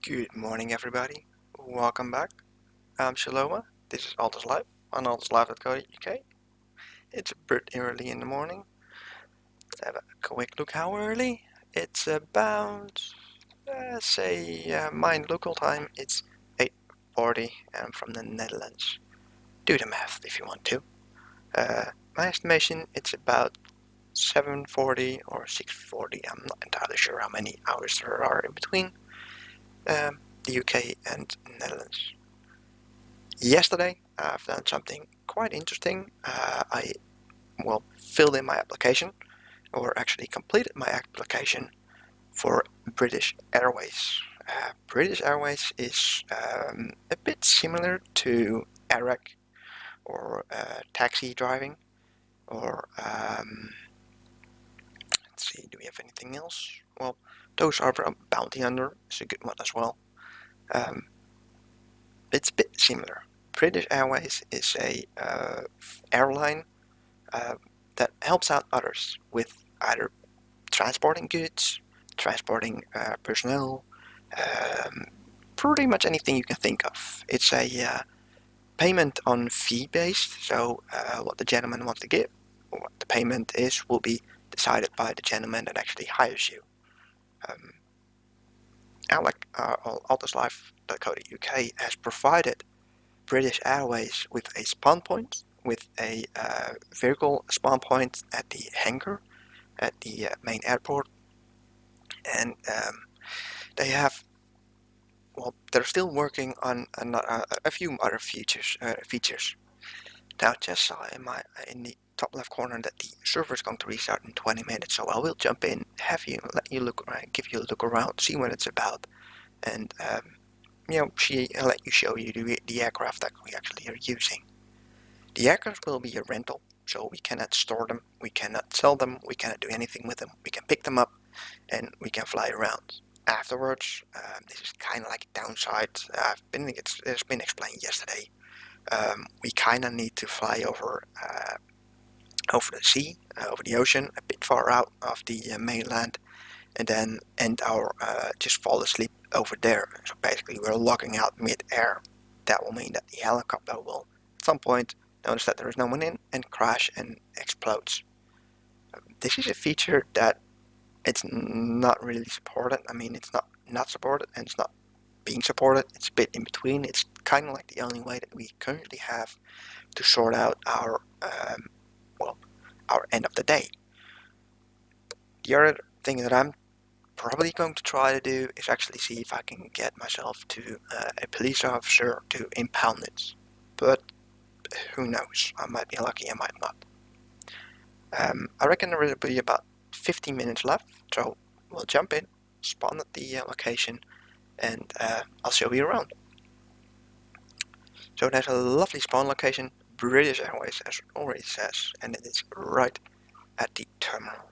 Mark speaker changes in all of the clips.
Speaker 1: Good morning, everybody. Welcome back. I'm Shaloma. This is Altus Live on altuslive.co.uk. It's a bit early in the morning. Let's have a quick look how early. It's about, my local time. It's 8:40. I'm from the Netherlands. Do the math if you want to. My estimation, it's about 7:40 or 6:40. I'm not entirely sure how many hours there are in between the UK and Netherlands. Yesterday, I've done something quite interesting. I filled in my application, or actually completed my application for British Airways. British Airways is a bit similar to Eric or taxi driving, or let's see, do we have anything else? Well, those are Bounty Hunter is a good one as well. It's a bit similar. British Airways is a airline that helps out others with either transporting goods, transporting personnel, pretty much anything you can think of. It's a payment on fee based, so what the gentleman wants to give, or what the payment is, will be decided by the gentleman that actually hires you. Altuslife.co.uk has provided British Airways with a spawn point, with a vehicle spawn point at the hangar at the main airport, and they have, they're still working on a few other features. Now, just saw in the top left corner that the server is going to restart in 20 minutes, so I will jump in, let you look around, give you a look around, see what it's about, and let you show you the aircraft that we actually are using. The aircraft will be a rental, so we cannot store them, we cannot sell them, we cannot do anything with them. We can pick them up and we can fly around. Afterwards, this is kind of like a downside. It's been explained yesterday. We kind of need to fly over the sea, over the ocean, a bit far out of the mainland, and then just fall asleep over there. So basically, we're logging out mid-air. That will mean that the helicopter will, at some point, notice that there is no one in and crash and explodes. This is a feature that it's not really supported. I mean, it's not supported and it's not being supported. It's a bit in between. It's kind of like the only way that we currently have to sort out our end of the day. The other thing that I'm probably going to try to do is actually see if I can get myself to a police officer to impound it. But who knows? I might be lucky, I might not. I reckon there will be about 15 minutes left, so we'll jump in, spawn at the location, and I'll show you around. So there's a lovely spawn location, British Airways, as it already says, and it is right at the terminal.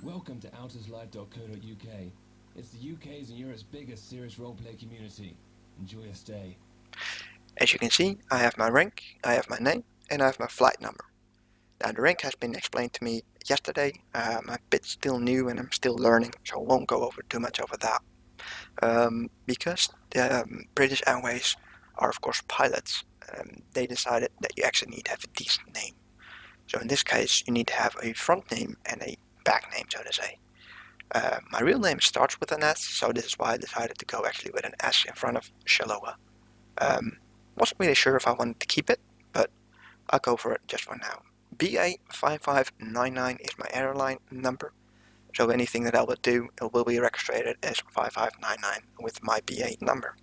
Speaker 2: Welcome to outerslive.co.uk. It's the UK's and Europe's biggest serious roleplay community. Enjoy your stay.
Speaker 1: As you can see, I have my rank, I have my name, and I have my flight number. Now, the rank has been explained to me yesterday. I'm a bit still new and I'm still learning, so I won't go over too much over that. Because the British Airways are, of course, pilots, they decided that you actually need to have a decent name. So in this case, you need to have a front name and a back name, so to say. My real name starts with an S, so this is why I decided to go actually with an S in front of Shaloa. Wasn't really sure if I wanted to keep it, but I'll go for it just for now. BA5599 is my airline number, so anything that I will do, it will be registered as 5599 with my BA number.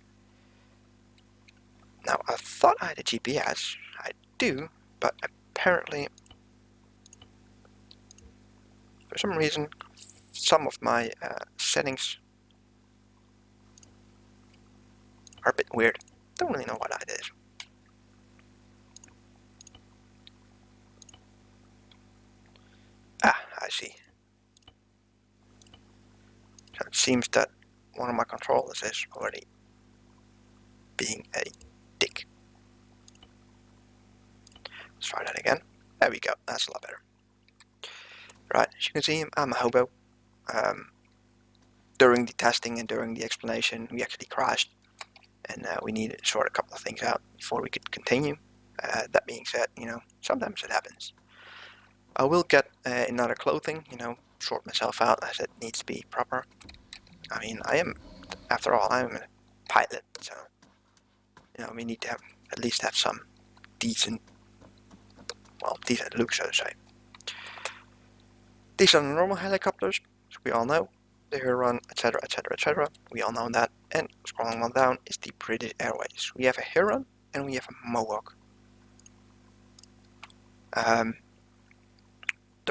Speaker 1: Now, I thought I had a GPS. I do, but apparently, for some reason, some of my settings are a bit weird. Don't really know what that is. I see. So it seems that one of my controllers is already being a dick. Let's try that again. There we go, that's a lot better. Right, as you can see, I'm a hobo. during the testing and during the explanation, we actually crashed, and we needed to sort a couple of things out before we could continue. That being said, sometimes it happens. I will get another clothing, sort myself out as it needs to be proper. I mean, after all, I'm a pilot, so we need to at least have some decent look, so to say. These are the normal helicopters, as we all know. The Huron, etc., etc., etc. We all know that. And scrolling on down is the British Airways. We have a Huron and we have a Mohawk. The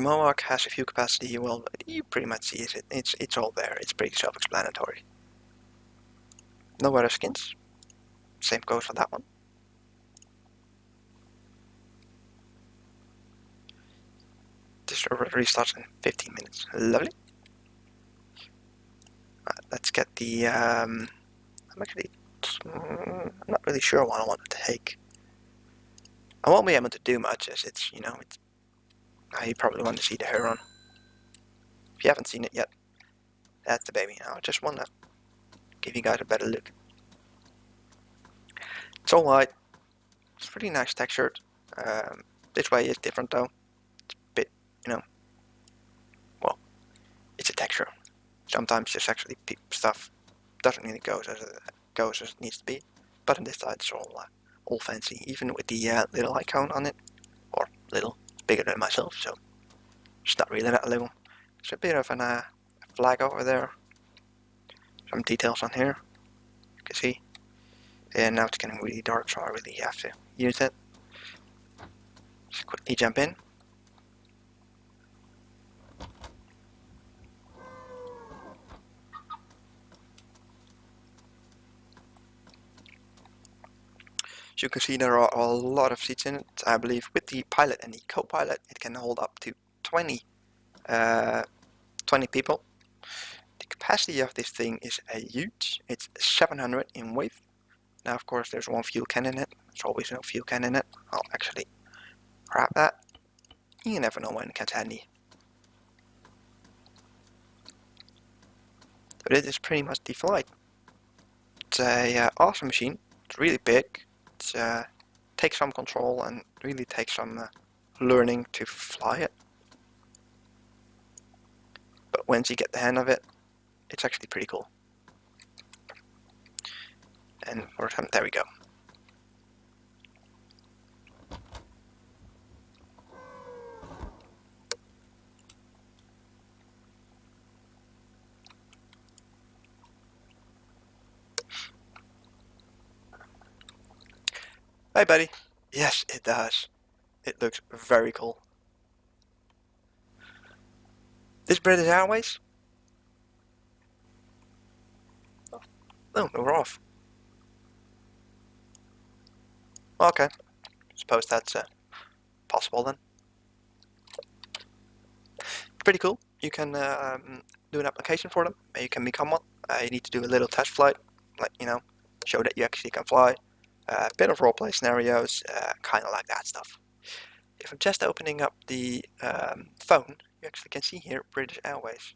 Speaker 1: Mohawk has a fuel capacity. Well, you pretty much see it. It's all there. It's pretty self-explanatory. No other skins. Same goes for that one. This restarts in 15 minutes. Lovely. Let's get the. I'm not really sure what I want to take. I won't be able to do much as it's, you probably want to see the Huron. If you haven't seen it yet, that's the baby. I just want to give you guys a better look. It's all white. It's pretty nice textured. This way is different though. It's a bit, well, it's a texture. Sometimes this actually stuff doesn't really go as it needs to be. But on this side it's all fancy, even with the little icon on it. Or little, bigger than myself, so it's not really that little. There's a bit of a flag over there. Some details on here, you can see. And now it's getting really dark, so I really have to use it. Just quickly jump in. As you can see, there are a lot of seats in it. I believe with the pilot and the co-pilot, it can hold up to 20 people. The capacity of this thing is huge. It's 700 in weight. Now, of course, there's one fuel can in it. There's always no fuel can in it. I'll actually grab that. You never know when it gets handy. But it is pretty much the flight. It's a awesome machine. It's really big. It takes some control and really takes some learning to fly it. But once you get the hang of it, it's actually pretty cool. And there we go. Hey buddy. Yes, it does. It looks very cool. This British Airways? Oh, we're off. Okay. Suppose that's possible then. Pretty cool. You can do an application for them. You can become one. You need to do a little test flight, show that you actually can fly. A bit of roleplay scenarios, kind of like that stuff. If I'm just opening up the phone, you actually can see here British Airways.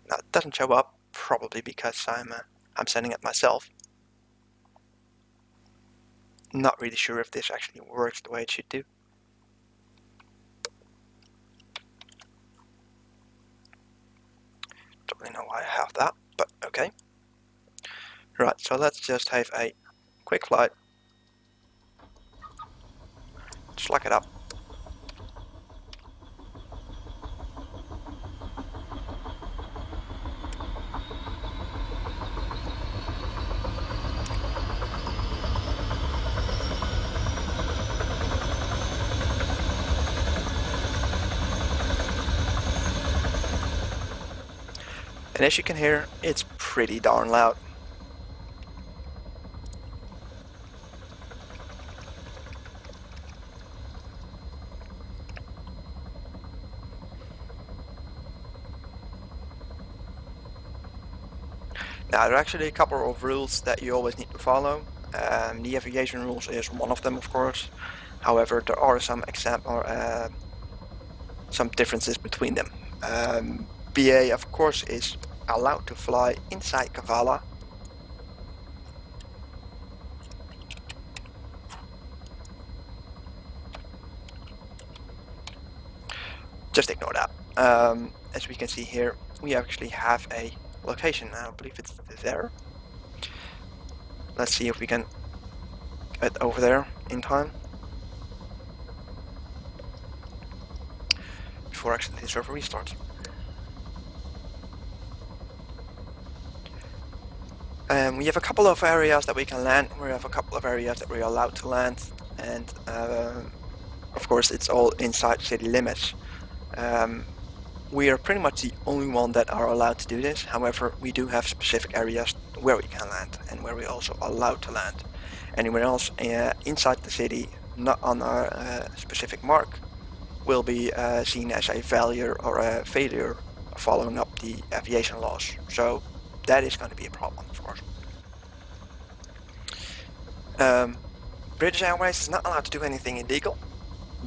Speaker 1: Now it doesn't show up, probably because I'm sending it myself. Not really sure if this actually works the way it should do. Don't really know why I have that, but okay. Right, so let's just have a quick flight. Slack it up. And as you can hear, it's pretty darn loud. Now, there are actually a couple of rules that you always need to follow. The aviation rules is one of them, of course. However, there are some some differences between them. BA, of course, is allowed to fly inside Kavala. Just ignore that. As we can see here, we actually have a location. I believe it's there. Let's see if we can get over there in time before actually the server restarts. We have a couple of areas that we can land. We have a couple of areas that we're allowed to land, and of course it's all inside city limits. We are pretty much the only one that are allowed to do this. However, we do have specific areas where we can land and where we're also allowed to land. Anywhere else inside the city, not on our specific mark, will be seen as a failure or a failure following up the aviation laws. So that is going to be a problem, of course. British Airways is not allowed to do anything illegal,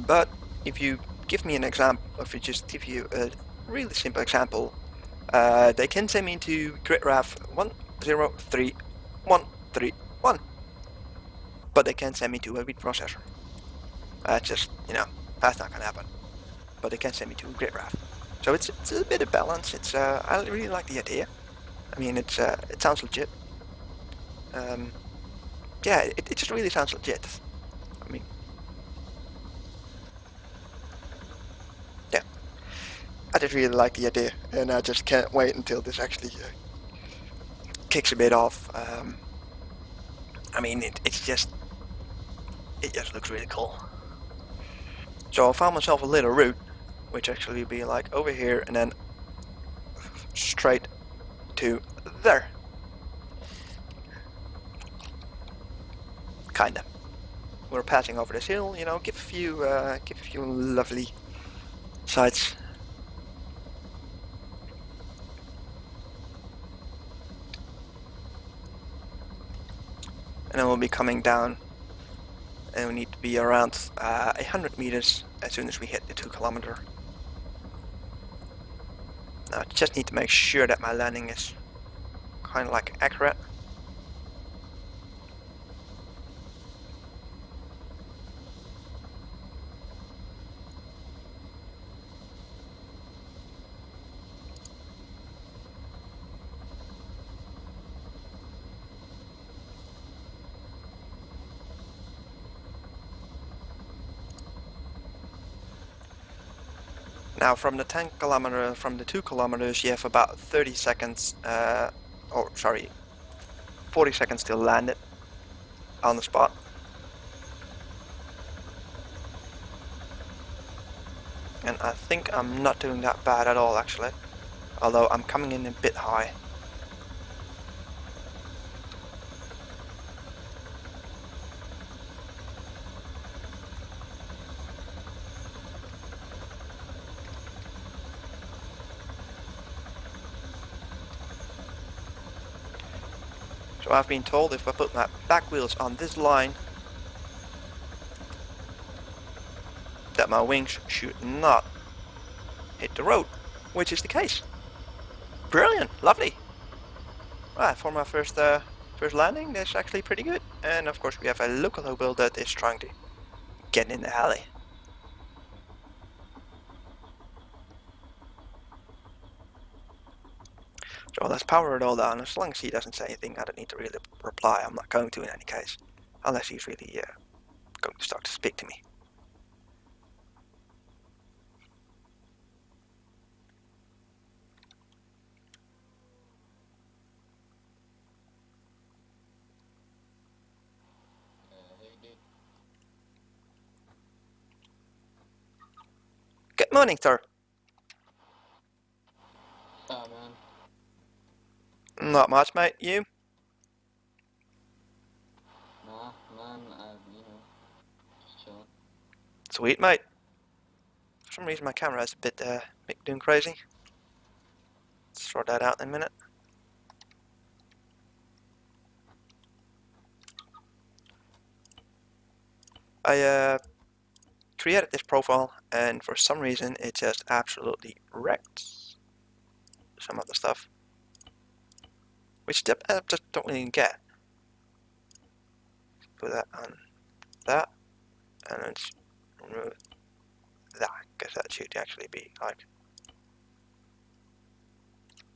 Speaker 1: but if you give me an example, if you just give you a really simple example, they can send me to grid RAF 103131, but they can't send me to a read processor. Just, that's not gonna happen. But they can send me to a grid RAF. So it's a bit of balance. I really like the idea. I mean, it sounds legit. Yeah, it just really sounds legit. I mean, yeah, I just really like the idea, and I just can't wait until this actually kicks a bit off. I mean, it just looks really cool. So I found myself a little route, which actually would be like over here and then straight to there. Kinda. We're passing over this hill, give a few lovely sights. And then we'll be coming down, and we need to be around 100 meters as soon as we hit the 2 kilometer. Now I just need to make sure that my landing is kind of like accurate. Now from the 2 kilometers, you have about 30 seconds, 40 seconds to land it on the spot. And I think I'm not doing that bad at all, actually. Although I'm coming in a bit high. So I've been told if I put my back wheels on this line, that my wings should not hit the road, which is the case. Brilliant, lovely. Well, for my first landing, that's actually pretty good. And of course we have a local hobo that is trying to get in the alley. So let's power it all down. As long as he doesn't say anything, I don't need to really reply. I'm not going to in any case, unless he's really going to start to speak to me. Good morning, sir.
Speaker 3: Oh man.
Speaker 1: Not much, mate. You?
Speaker 3: Nah, man, just chilling.
Speaker 1: Sweet, mate. For some reason my camera is a bit doing crazy. Let's sort that out in a minute. I created this profile, and for some reason it just absolutely wrecked some of the stuff, which I just don't really get. Put that on that, and let's remove that, because that should actually be like,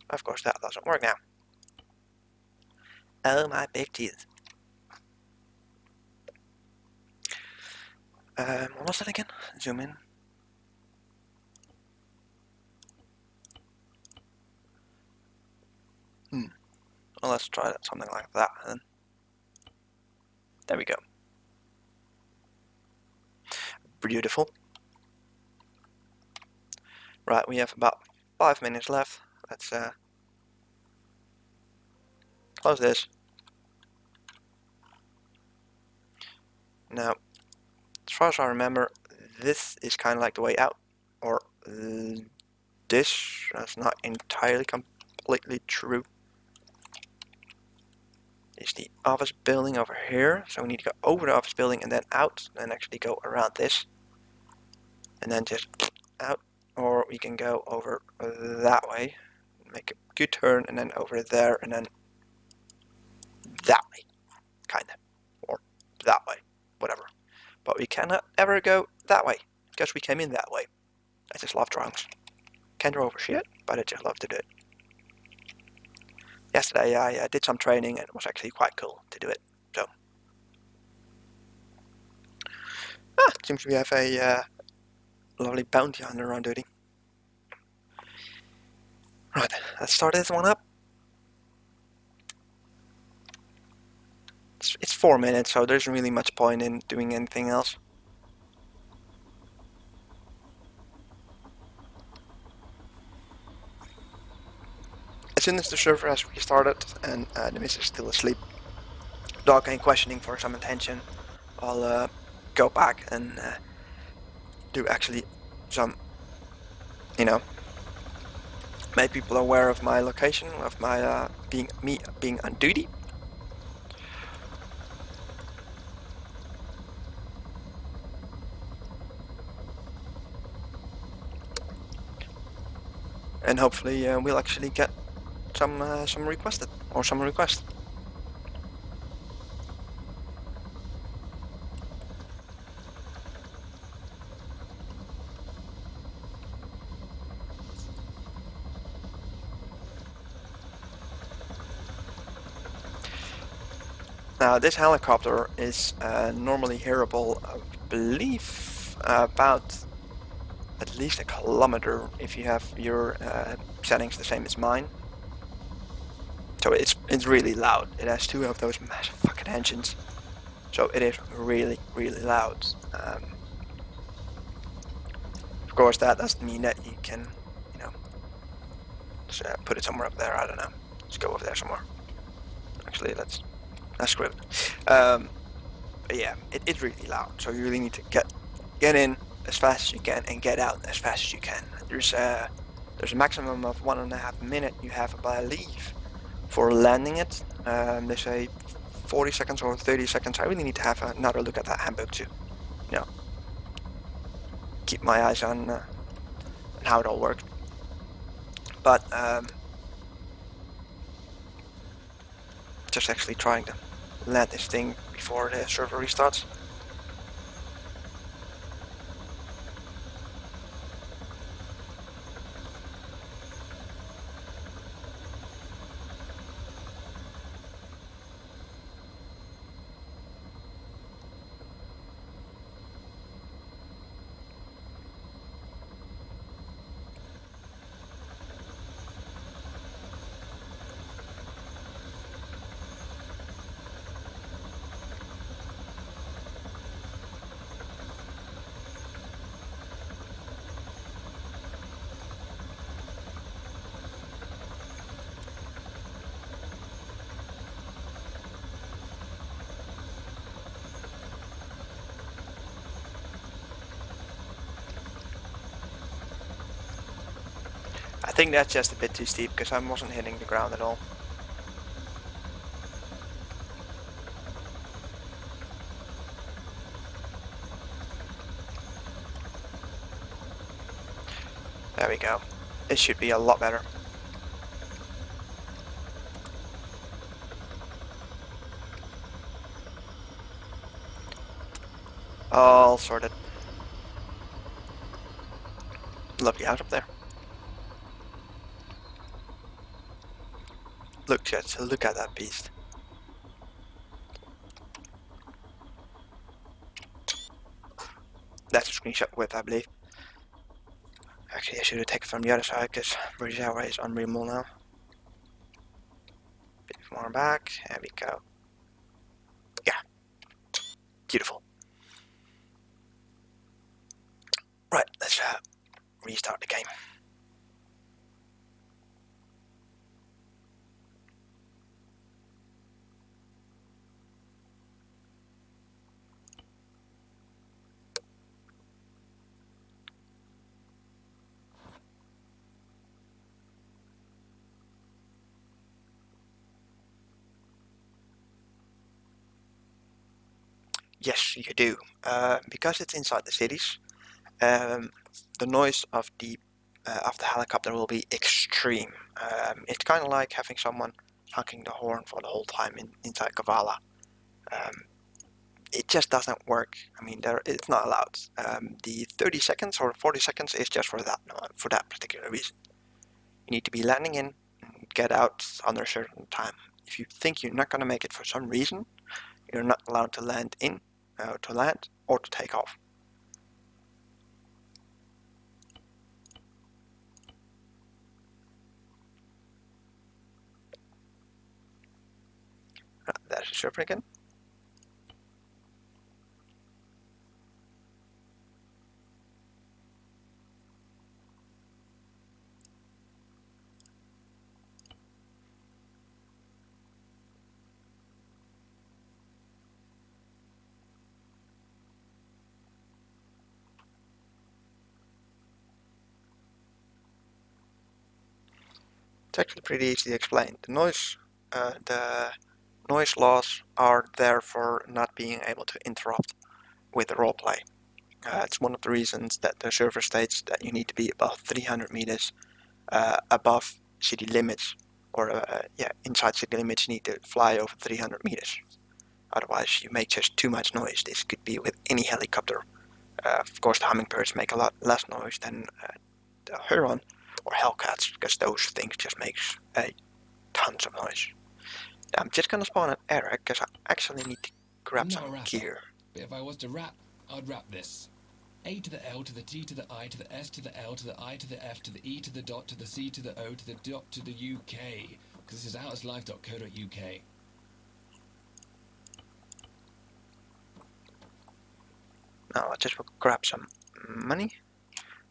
Speaker 1: of course that doesn't work now. Oh my big teeth. What was that again? Zoom in. Well, let's try that, something like that then. There we go. Beautiful. Right, we have about 5 minutes left. Let's close this. Now, as far as I remember, this is kind of like the way out, or this. That's not entirely completely true. Is the office building over here, so we need to go over the office building and then out, and actually go around this, and then just out. Or we can go over that way, make a good turn, and then over there, and then that way, kinda, or that way, whatever. But we cannot ever go that way, because we came in that way. I just love drawings. Can't draw over shit, but I just love to do it. Yesterday I did some training, and it was actually quite cool to do it. So, seems we have a lovely bounty hunter on duty. Right, let's start this one up. It's 4 minutes, so there's really much point in doing anything else. As soon as the server has restarted and the miss is still asleep, dog ain't questioning for some attention, I'll go back and do actually some, make people aware of my location, of my being on duty. And hopefully we'll actually get some requested, or some request. Now this helicopter is normally hearable, I believe, about at least a kilometer if you have your settings the same as mine. So it's really loud. It has 2 of those massive fucking engines, so it is really loud. Of course, that doesn't mean that you can, just, put it somewhere up there. I don't know. Let's go over there somewhere. Actually, let's screw it. But yeah, it's really loud. So you really need to get in as fast as you can and get out as fast as you can. There's a maximum of 1.5 minutes you have, I believe, for landing it. They say 40 seconds or 30 seconds. I really need to have another look at that handbook to, keep my eyes on how it all works. But just actually trying to land this thing before the server restarts. I think that's just a bit too steep because I wasn't hitting the ground at all. There we go. This should be a lot better. All sorted. Lovely out up there. Look, Jets, look at that beast. That's a screenshot with, I believe. Actually, I should have taken it from the other side because British Airways is unreadable now. Bit more back. There we go. Yeah. Beautiful. Right, let's restart the game. Yes, you do. Because it's inside the cities, the noise of the helicopter will be extreme. It's kind of like having someone honking the horn for the whole time inside Kavala. It just doesn't work. I mean, it's not allowed. The 30 seconds or 40 seconds is just for that particular reason. You need to be landing in and get out under a certain time. If you think you're not going to make it for some reason, you're not allowed to land or to take off. There's a server again. It's actually pretty easy to explain. The noise laws are there for not being able to interrupt with the roleplay. It's one of the reasons that the server states that you need to be about 300 meters above city limits, or inside city limits you need to fly over 300 meters. Otherwise you make just too much noise. This could be with any helicopter. Of course the hummingbirds make a lot less noise than the Huron or Hellcats, because those things just make tons of noise. I'm just gonna spawn an Eric because I actually need to grab some gear.
Speaker 2: But if I was to rap, I'd rap this. A to the L to the T to the I to the S to the L to the I to the F to the E to the dot to the C to the O to the dot to the UK. Because this is outerslife.co.uk.
Speaker 1: Now I just will grab some money.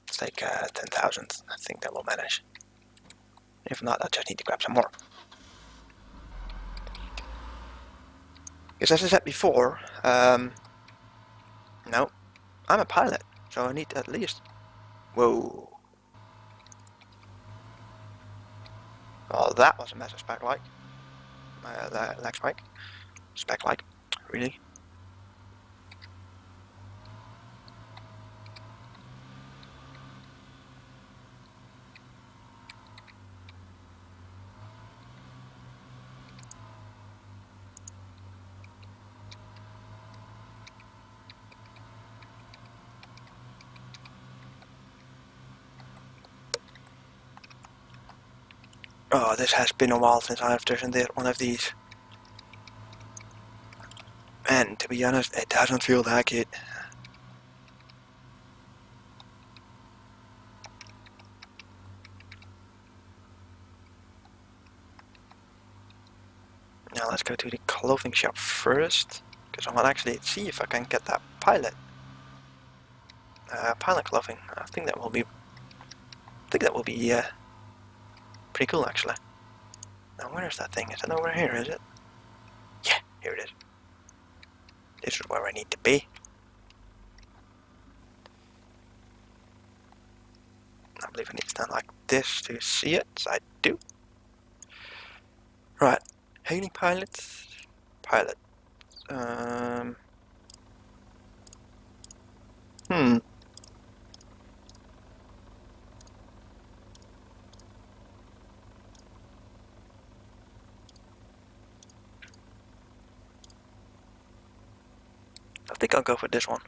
Speaker 1: Let's take 10,000. I think that will manage. If not, I just need to grab some more. Because as I said before, no, I'm a pilot, so I need at least... Whoa. Oh, that was a massive spec like. Lag spike. Spec like. Really? Oh, this has been a while since I've driven one of these. And to be honest, it doesn't feel like it. Now let's go to the clothing shop first, because I want to actually see if I can get that pilot clothing. I think that will be pretty cool actually. Now where is that thing? Is it over here? Is it? Yeah, here it is. This is where I need to be. I believe I need to stand like this to see it. So I do. Right, hailing pilots. Pilot. Hmm. I'll go for this one.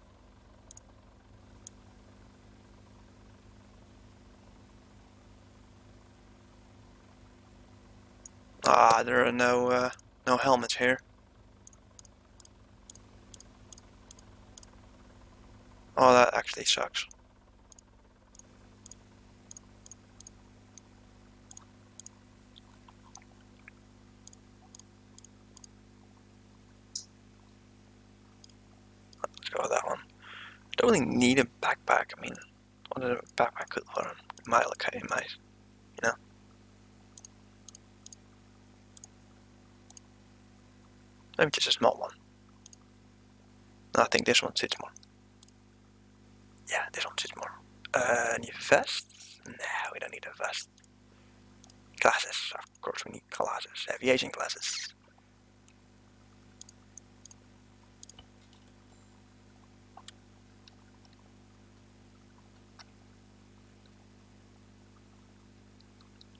Speaker 1: Ah, there are no helmets here. Oh, that actually sucks. Let's go with that one. I don't really need a backpack. I mean, what a backpack could learn. Might okay, might, you know. Maybe just a small one. I think this one suits more. Yeah, this one suits more. Need a vest? No, we don't need a vest. Glasses, of course we need glasses. Aviation glasses.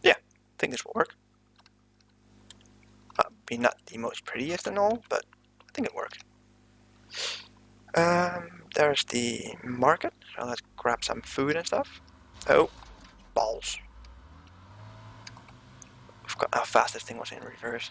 Speaker 1: Yeah, I think this will work. Be not the most prettiest and all, but I think it worked. There's the market, so let's grab some food and stuff. Oh, balls. I forgot how fast this thing was in reverse.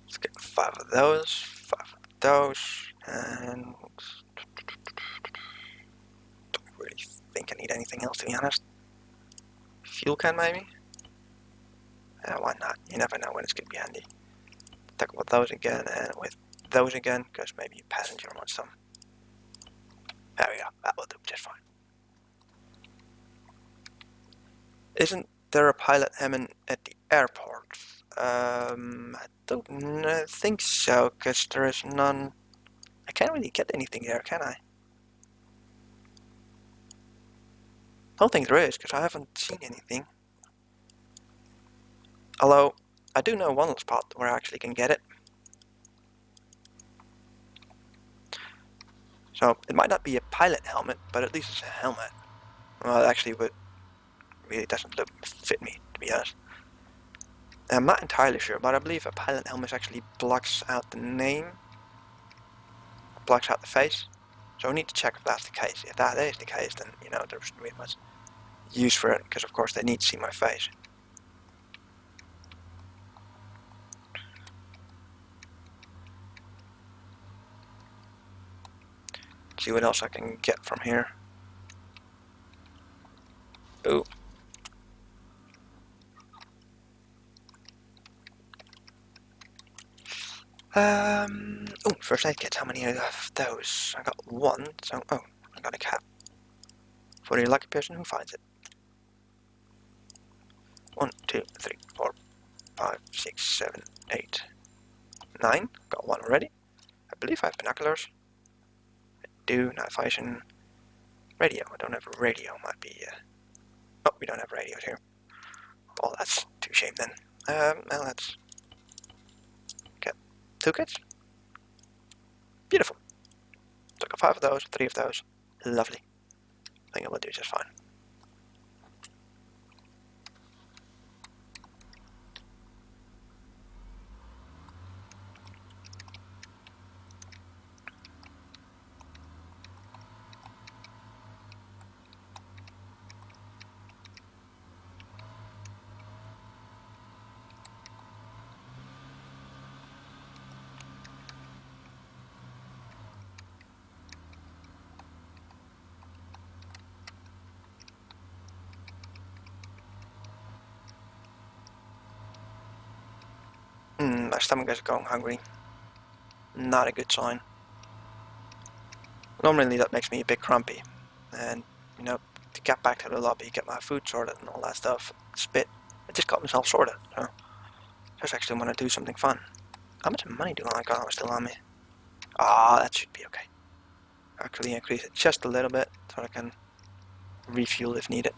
Speaker 1: Let's get 5 of those, 5 of those, and don't really think I need anything else to be honest. Fuel can maybe? Why not? You never know when it's going to be handy. Talk about those again and with those again, because maybe a passenger wants some. There we go, that will do just fine. Isn't there a pilot helmet at the airport? I don't think so, because there is none. I can't really get anything there, can I? I don't think there is, because I haven't seen anything. Although, I do know one spot where I actually can get it. So, it might not be a pilot helmet, but at least it's a helmet. Well, it actually really doesn't fit me, to be honest. I'm not entirely sure, but I believe a pilot helmet actually blocks out the name, blocks out the face. So we need to check if that's the case. If that is the case, then, you know, there's really much use for it, because of course they need to see my face. See what else I can get from here. Ooh. Oh, first aid kits. How many of those? I got one. So, oh, I got a cap. For the lucky person who finds it. 1, 2, 3, 4, 5, 6, 7, 8, 9. Got one already. I believe I have binoculars. I do. Navigation. Radio. I don't have a radio. Might be. Oh, we don't have radios here. Oh, that's too shame then. Now let's get 2 kits. Beautiful. So I got 5 of those, 3 of those. Lovely. I think it will do just fine. My stomach is going hungry. Not a good sign. Normally that makes me a bit grumpy. And, you know, to get back to the lobby, get my food sorted and all that stuff, spit. I just got myself sorted, so I just actually want to do something fun. How much money do I got still on me? Ah, that should be okay. Actually increase it just a little bit so I can refuel if needed.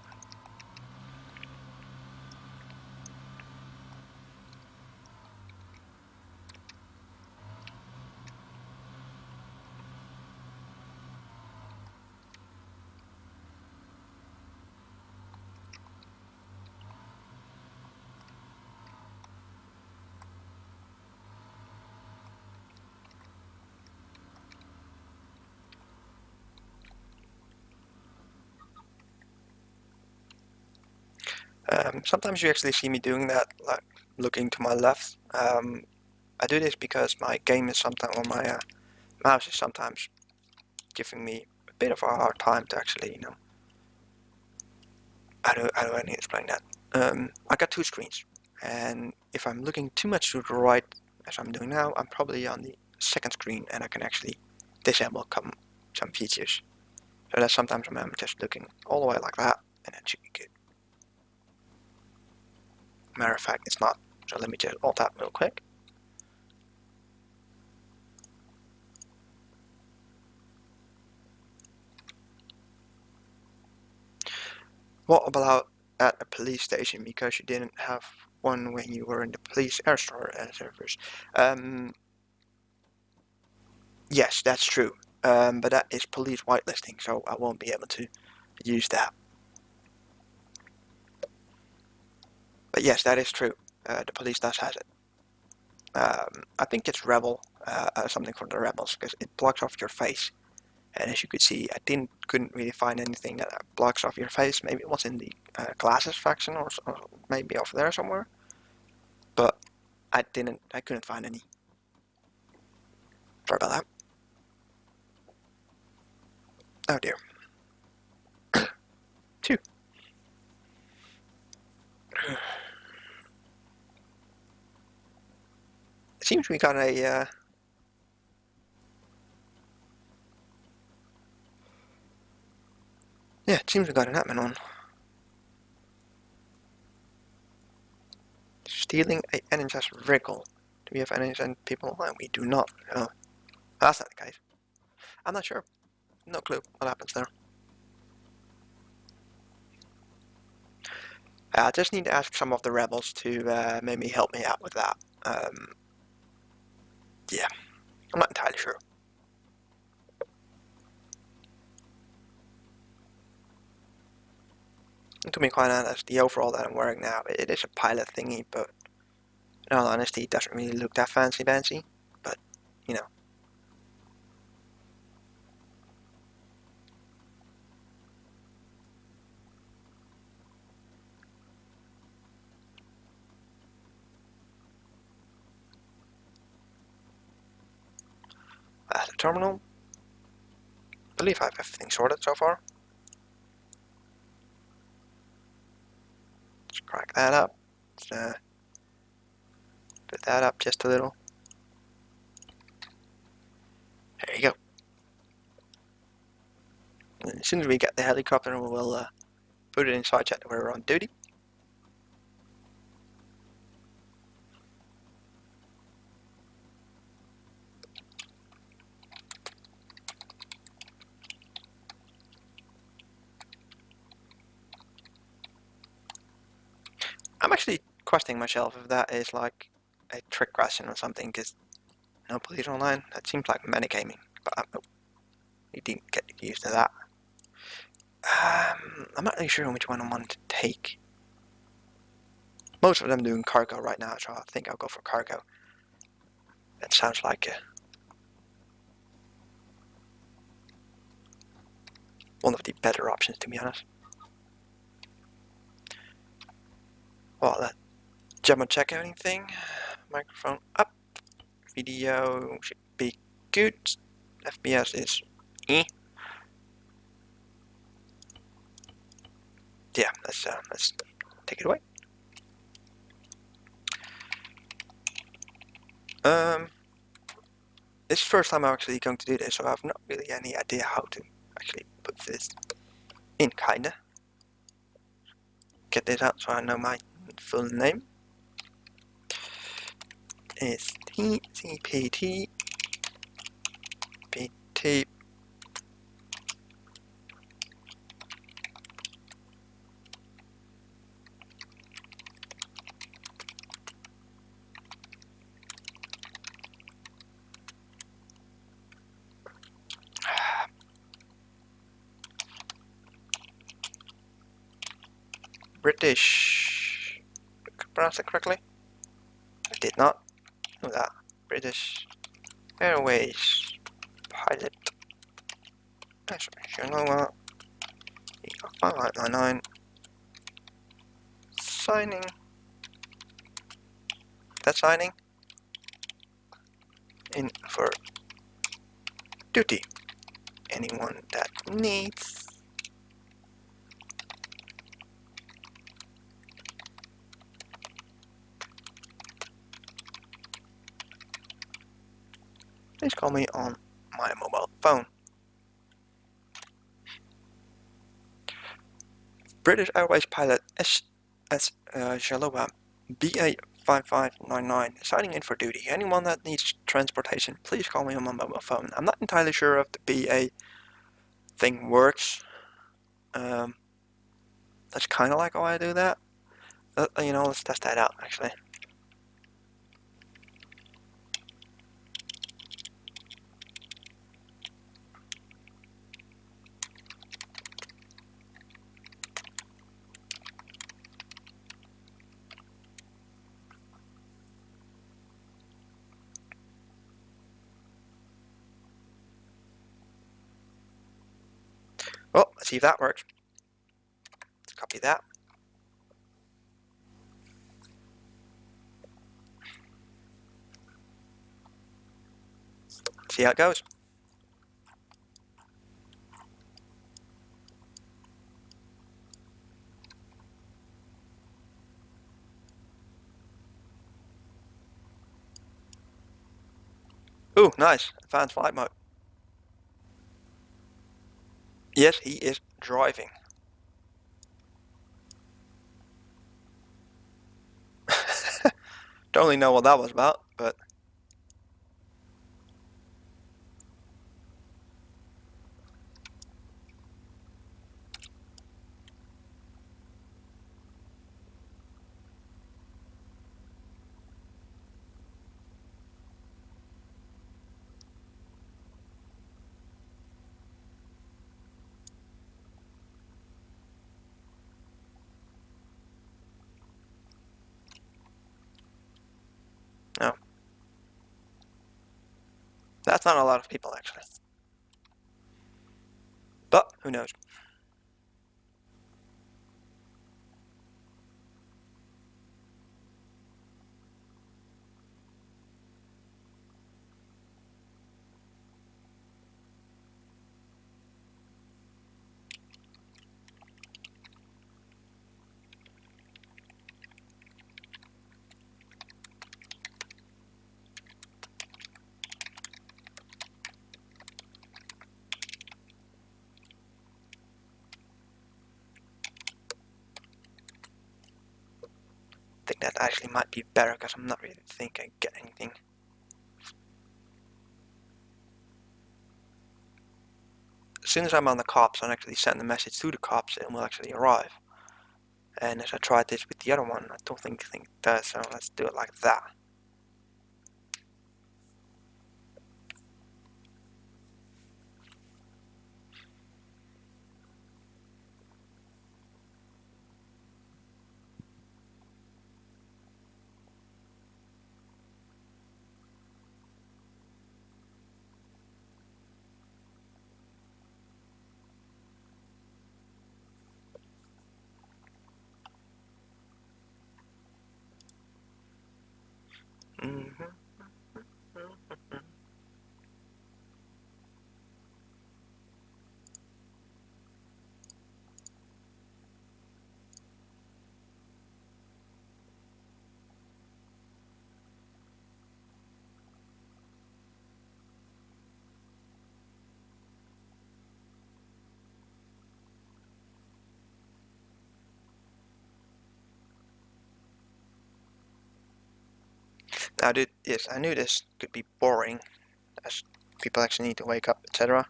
Speaker 1: Sometimes you actually see me doing that, like looking to my left. I do this because my game is sometimes, or my mouse is sometimes giving me a bit of a hard time to actually, how do I need to explain that? I got two screens, and if I'm looking too much to the right, as I'm doing now, I'm probably on the second screen, and I can actually disable some features. So that sometimes I'm just looking all the way like that, and that should be good. Matter of fact, it's not. So let me just alt that real quick. What about at a police station, because you didn't have one when you were in the police air store servers? Yes, that's true. But that is police whitelisting, so I won't be able to use that. But yes, that is true. The police does have it. I think it's Rebel, something for the Rebels, because it blocks off your face. And as you could see, I couldn't really find anything that blocks off your face. Maybe it was in the glasses faction, or maybe over there somewhere. But I couldn't find any. Sorry about that. Oh dear. Two. It seems we got a yeah, it seems we got an admin on. Stealing a NHS vehicle. Do we have NHS people? No, we do not. Oh, that's not the case. I'm not sure. No clue what happens there. I just need to ask some of the rebels to maybe help me out with that. Yeah, I'm not entirely sure. And to be quite honest, the overall that I'm wearing now, it is a pilot thingy, but in all honesty, it doesn't really look that fancy-dancy. But, you know. At the terminal, I believe I have everything sorted so far. Let's crack that up. Let's put that up just a little. There you go. And as soon as we get the helicopter, we'll put it inside chat where we're on duty. I'm actually questioning myself if that is like a trick question or something, because no police online, that seems like metagaming, but you didn't get used to that. I'm not really sure which one I want to take. Most of them doing cargo right now, so I think I'll go for cargo. That sounds like one of the better options, to be honest. Well, jump check anything. Microphone up. Video should be good. FPS is yeah. Let's take it away. This is the first time I'm actually going to do this, so I have not really any idea how to actually put this in, kinda. Get this out so I know my full name. It's TCPT PT British. Pronounce it correctly? I did not know that. British Airways pilot. Sure know that. 5899 signing. That's signing in for duty. Anyone that needs. Please call me on my mobile phone. British Airways pilot S. Jalowa BA5599 signing in for duty. Anyone that needs transportation, please call me on my mobile phone. I'm not entirely sure if the BA thing works. That's kind of like how I do that. Let's test that out actually. Well, let's see if that works. Let's copy that. See how it goes. Ooh, nice. Advanced flight mode. Yes, he is driving. Don't really know what that was about, but no. That's not a lot of people actually. But who knows? I think that actually might be better because I'm not really thinking I get anything. As soon as I'm on the cops, I'll actually send a message to the cops and will actually arrive. And as I tried this with the other one, I don't think it does, so let's do it like that. Mm-hmm. Now, yes, I knew this could be boring, as people actually need to wake up, etc.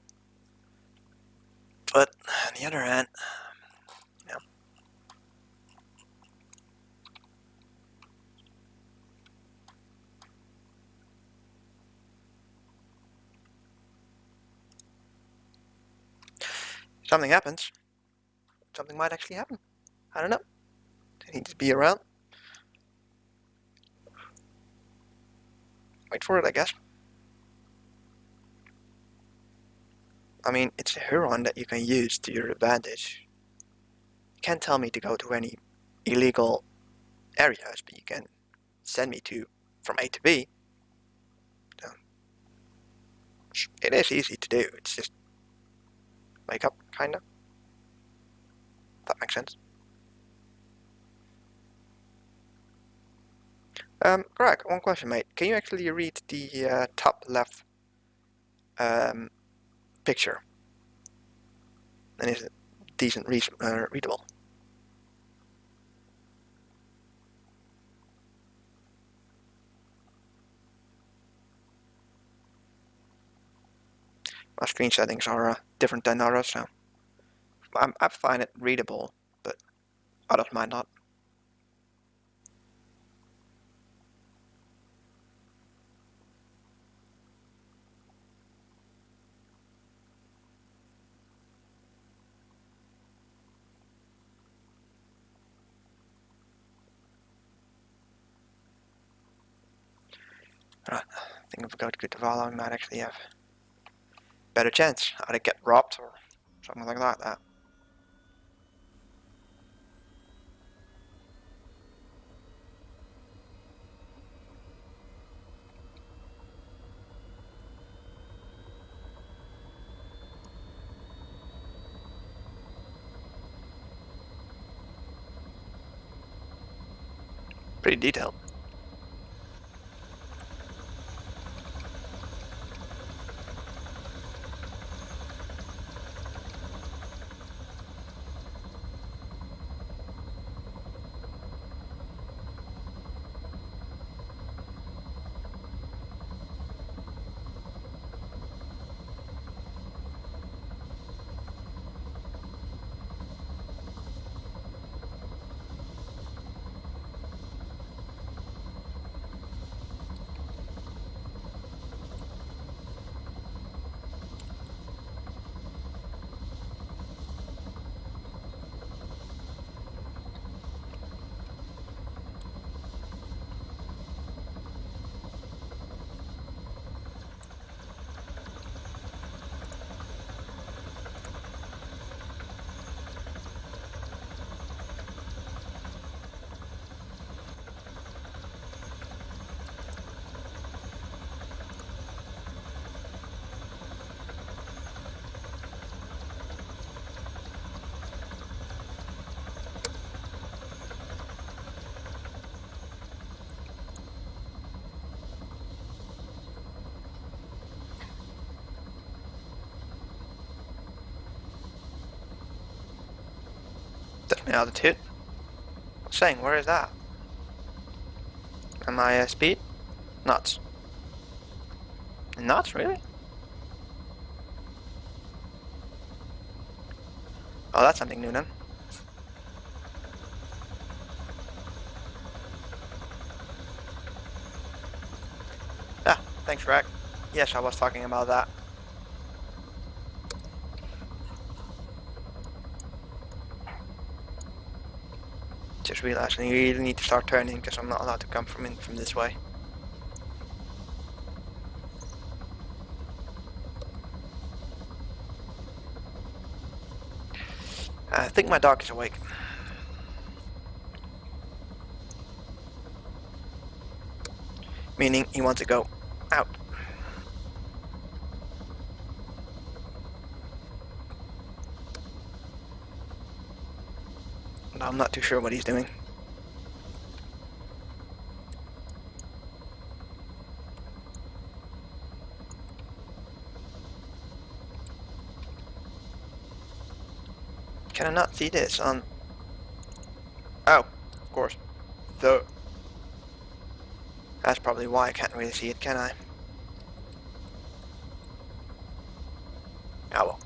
Speaker 1: But on the other hand, you know, something happens. Something might actually happen. I don't know. They need to be around. Wait for it, I guess. I mean, it's a Huron that you can use to your advantage. You can't tell me to go to any illegal areas, but you can send me to from A to B. So it is easy to do. It's just make up, kind of. That makes sense. Greg, one question, mate. Can you actually read the top left picture? And is it decent readable? My screen settings are different than others, so I find it readable, but others might not. I think if we go to Guatemala, we might actually have a better chance. Either get robbed or something like that. Pretty detailed. That's my altitude. Saying, where is that? Am I speed? Knots. Knots, really? Oh, that's something new then. Ah, thanks, Greg. Yes, I was talking about that. Just realizing you really need to start turning because I'm not allowed to come from this way. I think my dog is awake. Meaning he wants to go out. I'm not too sure what he's doing. Can I not see this on... Oh, of course. That's probably why I can't really see it, can I? Oh well.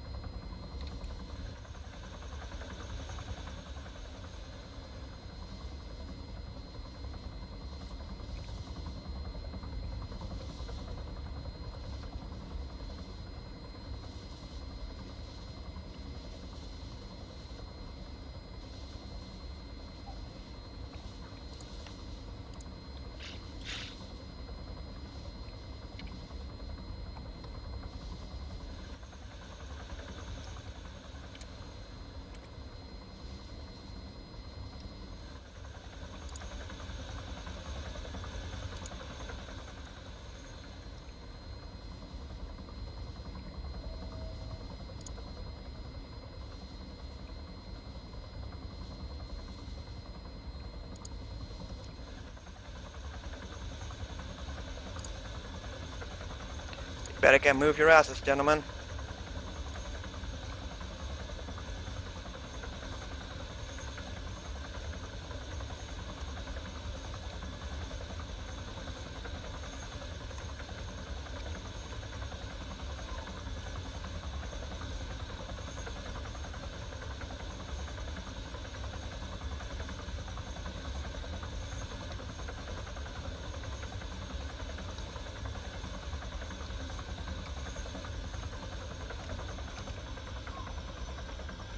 Speaker 1: Better get move your asses, gentlemen.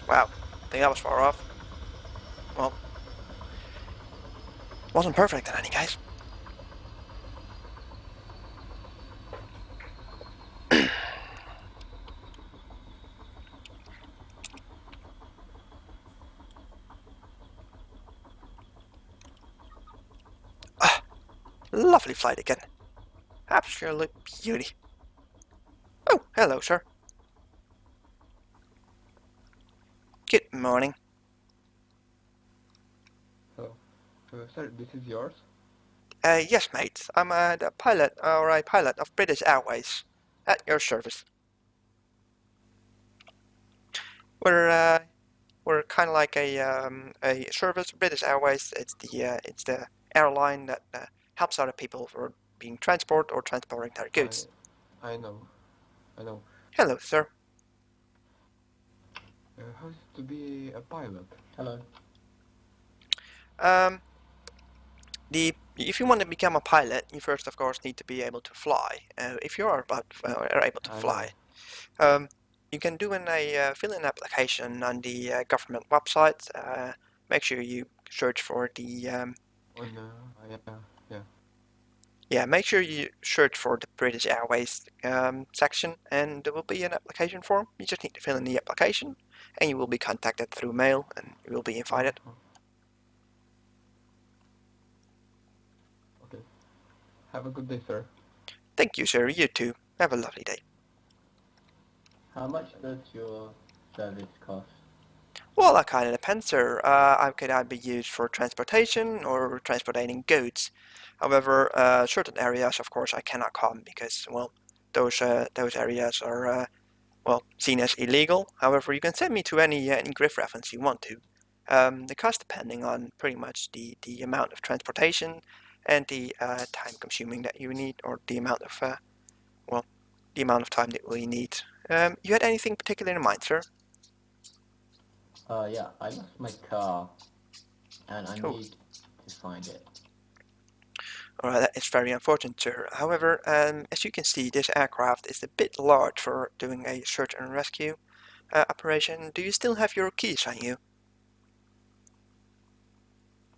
Speaker 1: Wow, I think that was far off. Well, wasn't perfect in any case. Ah, lovely flight again. Absolute beauty. Oh, hello, sir. Good morning.
Speaker 4: So, sir, this is yours?
Speaker 1: Yes, mate. I'm the pilot, or a pilot of British Airways. At your service. We're kind of like a service. British Airways. It's the airline that helps other people for being transport or transporting their goods.
Speaker 4: I know.
Speaker 1: Hello, sir.
Speaker 4: How's it to be a pilot?
Speaker 3: Hello.
Speaker 1: Um, if you want to become a pilot, you first, of course, need to be able to fly. If you are able to
Speaker 4: I
Speaker 1: fly,
Speaker 4: know.
Speaker 1: you can do fill in an application on the government website. Make sure you search for the yeah. Make sure you search for the British Airways section, and there will be an application form. You just need to fill in the application, and you will be contacted through mail, and you will be invited.
Speaker 4: Okay. Have a good day, sir.
Speaker 1: Thank you, sir. You too. Have a lovely day.
Speaker 3: How much does your service cost?
Speaker 1: Well, that kind of depends, sir. I could either be used for transportation or transporting goods. However, certain areas, of course, I cannot come because, well, those areas are seen as illegal. However, you can send me to any grid reference you want to. The cost depending on pretty much the amount of transportation and the time consuming that you need, or the amount of the amount of time that we need. You had anything particular in mind, sir?
Speaker 3: Yeah, I lost my car, and I
Speaker 1: Oh,
Speaker 3: need to find it.
Speaker 1: alright, that is very unfortunate, sir. However, as you can see, this aircraft is a bit large for doing a search and rescue operation. Do you still have your keys on you?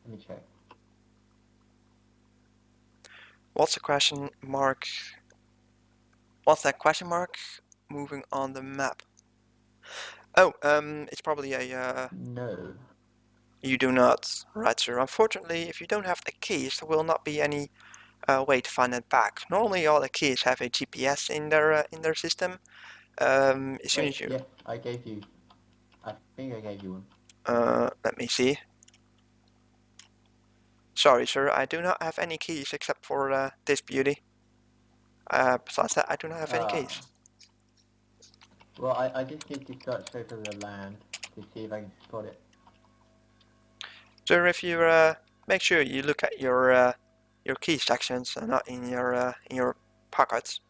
Speaker 3: Let me check.
Speaker 1: What's the question mark? What's that question mark moving on the map? Oh, it's probably a,
Speaker 3: No.
Speaker 1: you do not. Right, sir. Unfortunately, if you don't have the keys, there will not be any way to find it back. Normally, all the keys have a GPS in their system. As soon as you,
Speaker 3: Yes, I gave you. I think I gave you one.
Speaker 1: let me see. Sorry, sir, I do not have any keys except for this beauty. Besides that, I do not have any keys.
Speaker 3: Well, I just need to search over the land to see if I can spot it.
Speaker 1: Sir, if you make sure you look at your key sections and not in your pockets.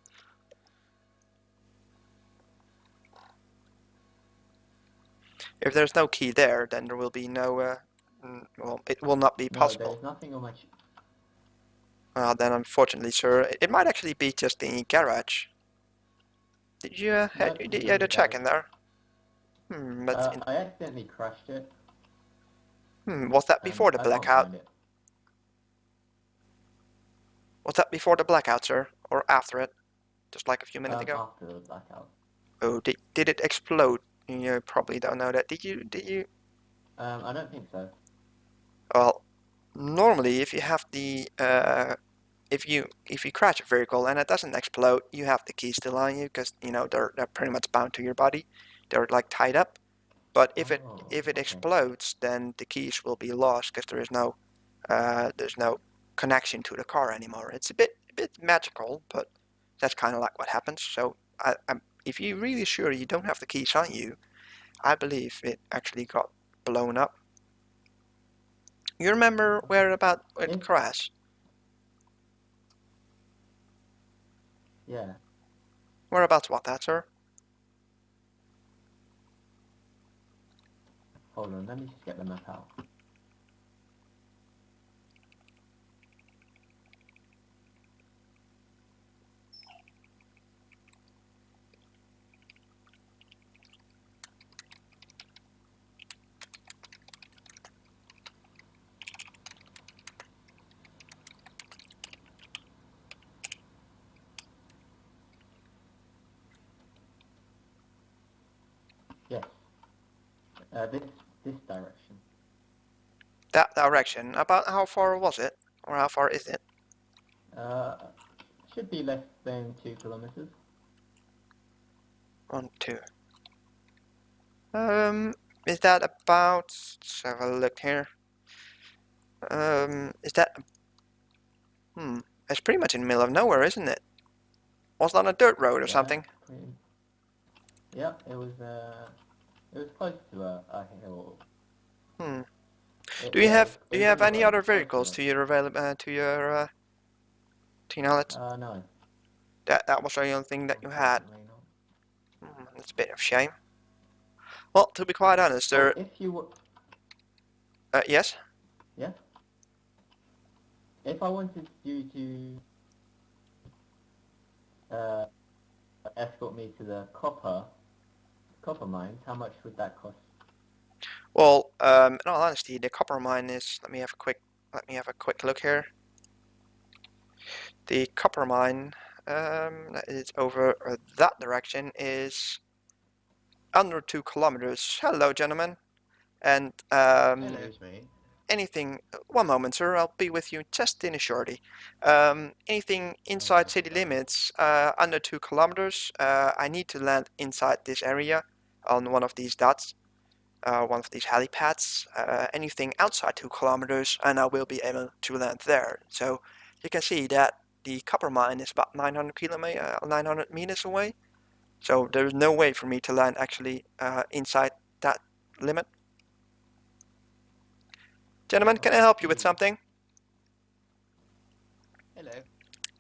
Speaker 1: If there's no key there, then there will be no. Well, it will not be
Speaker 3: No,
Speaker 1: possible.
Speaker 3: there's nothing on my.
Speaker 1: Then unfortunately, sir, it might actually be just in the garage. Did you
Speaker 3: No,
Speaker 1: did you
Speaker 3: in
Speaker 1: had
Speaker 3: the
Speaker 1: a check in
Speaker 3: garage.
Speaker 1: there?
Speaker 3: I accidentally crashed it,
Speaker 1: Was that
Speaker 3: and
Speaker 1: before the
Speaker 3: I can't
Speaker 1: blackout?
Speaker 3: find it.
Speaker 1: Was that before the blackout, sir, or after it? Just like a few minutes ago.
Speaker 3: After the blackout.
Speaker 1: Oh, did it explode? You probably don't know that. Did you?
Speaker 3: I don't think so.
Speaker 1: Well, normally, if you have the if you crash a vehicle and it doesn't explode, you have the keys still on you because you know they're pretty much bound to your body. They're like tied up. But if it
Speaker 3: Okay.
Speaker 1: explodes, then the keys will be lost because there's no connection to the car anymore. It's a bit magical, but that's kind of like what happens. So if you're really sure you don't have the keys on you, I believe it actually got blown up. You remember where about it crashed?
Speaker 3: Yeah.
Speaker 1: Whereabouts what that, sir?
Speaker 3: Hold on, let me just get the map out. Yes. This direction.
Speaker 1: That direction. About how far was it? Or how far is it?
Speaker 3: Should be less than 2 kilometers.
Speaker 1: 1, 2. Is that about... Let's have a look here. Is that... It's pretty much in the middle of nowhere, isn't it? Was it on a dirt road or something?
Speaker 3: Yeah, it was close to a hill.
Speaker 1: Do you have any other
Speaker 3: close to
Speaker 1: vehicles to your knowledge?
Speaker 3: No.
Speaker 1: That was the only thing that you had.
Speaker 3: Unfortunately not.
Speaker 1: That's a bit of a shame. Well, to be quite honest, there.
Speaker 3: If you were...
Speaker 1: Yes.
Speaker 3: Yeah. If I wanted you to escort me to the copper mines, how much would that cost?
Speaker 1: Well, in all honesty, the copper mine is. Let me have a quick look here. The copper mine, that is over that direction, is under 2 kilometers. Hello, gentlemen, and
Speaker 3: Excuse me.
Speaker 1: anything. One moment, sir. I'll be with you just in a shorty. Anything inside city limits, under 2 kilometers. I need to land inside this area on one of these dots. One of these helipads. Anything outside 2 kilometers, and I will be able to land there. So you can see that the copper mine is about 900 meters away. So there's no way for me to land actually inside that limit. Gentlemen, can I help you with something?
Speaker 5: Hello.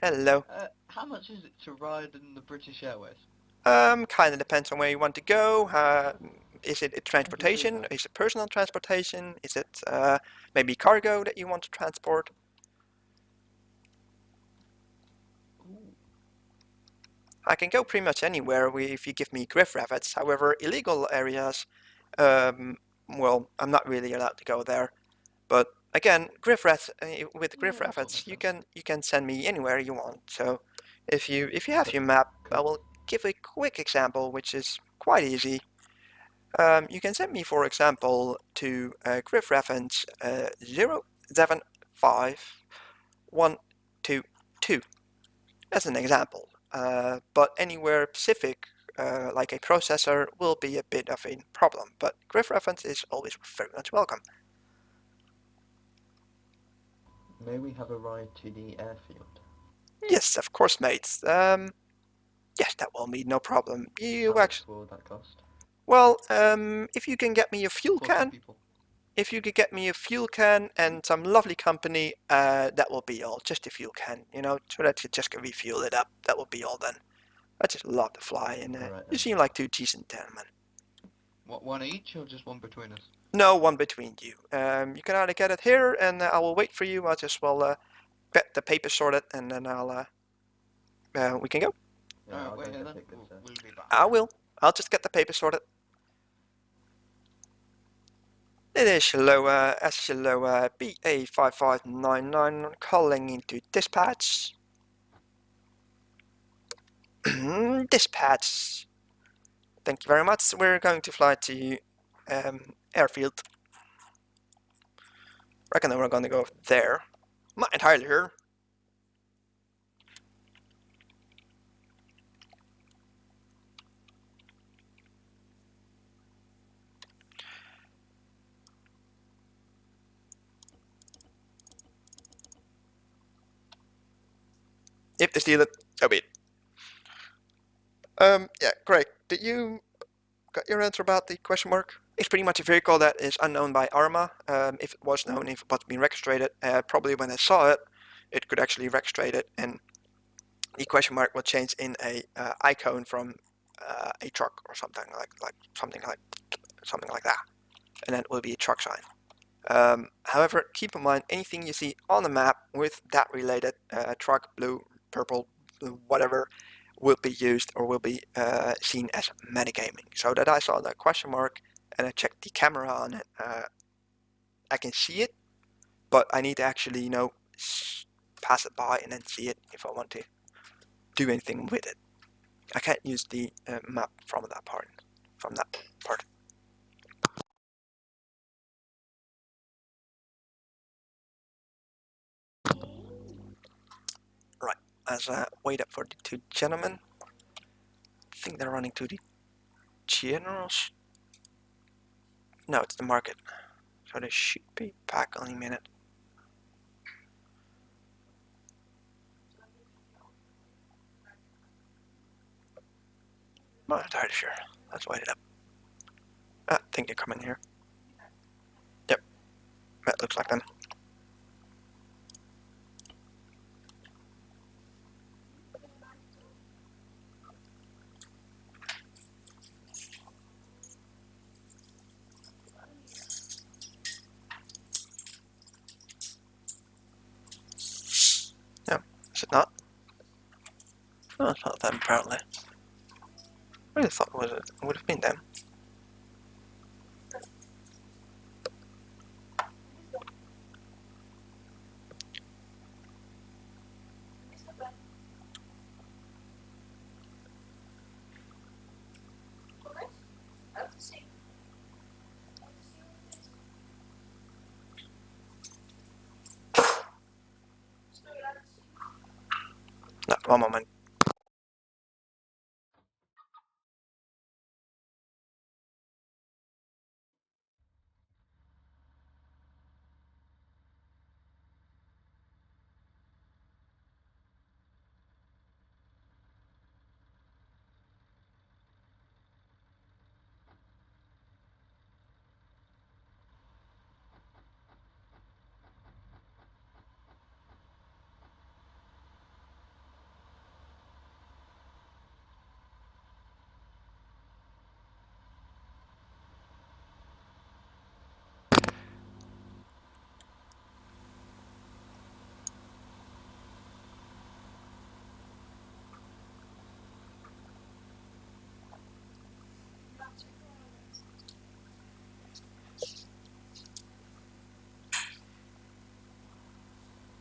Speaker 1: Hello.
Speaker 5: How much is it to ride in the British Airways?
Speaker 1: Kind of depends on where you want to go. Is it transportation? Is it personal transportation? Is it maybe cargo that you want to transport? I can go pretty much anywhere if you give me griff rabbits. However, illegal areas, well, I'm not really allowed to go there. But again, with griff rabbits, you can send me anywhere you want. So if you have your map, I will give a quick example, which is quite easy. You can send me, for example, to griff reference 075122 as an example. But anywhere specific, like a processor, will be a bit of a problem. But griff reference is always very much welcome.
Speaker 3: May we have a ride to the airfield?
Speaker 1: Yes, of course, mates. Yes, that will be no problem.
Speaker 3: How much will that cost?
Speaker 1: Well, if you can get me a fuel
Speaker 5: 40
Speaker 1: can,
Speaker 5: people.
Speaker 1: if you could get me a fuel can and some lovely company, that will be all. Just a fuel can, so that you just can refuel it up. That will be all then. I just love to fly, and you seem like 2 decent gentlemen.
Speaker 5: What, one each or just one between us?
Speaker 1: No, one between you. You can either get it here, and I will wait for you. I'll just get the paper sorted, and then we can go.
Speaker 3: Yeah,
Speaker 5: Alright,
Speaker 3: I'll
Speaker 5: wait
Speaker 3: go
Speaker 5: here
Speaker 3: get
Speaker 5: then.
Speaker 3: tickets,
Speaker 5: We'll be back.
Speaker 1: I will. I'll just get the paper sorted. It is hello, BA5599 calling into dispatch. Dispatch. Thank you very much. We're going to fly to airfield. Reckon that we're going to go there. Not entirely sure. If they steal it, so be it. Yeah, Greg, did you got your answer about the question mark? It's pretty much a vehicle that is unknown by Arma. If it was known, if it was being registered, probably when I saw it, it could actually register it, and the question mark will change in a icon from a truck or something like that, and then it will be a truck sign. However, keep in mind anything you see on the map with that related truck, blue, purple, blue, whatever, will be used or will be seen as metagaming. So that I saw the question mark and I checked the camera on it, I can see it, but I need to actually, pass it by and then see it if I want to do anything with it. I can't use the map from that part. Right, as I wait up for the two gentlemen, I think they're running to the generals. No, it's the market. So they should be back any minute. I'm not entirely sure. Let's wait it up. I think they're coming here. Yep, that looks like them. No, is it not? No, it's not them apparently. I really thought it would have been them. No, one moment.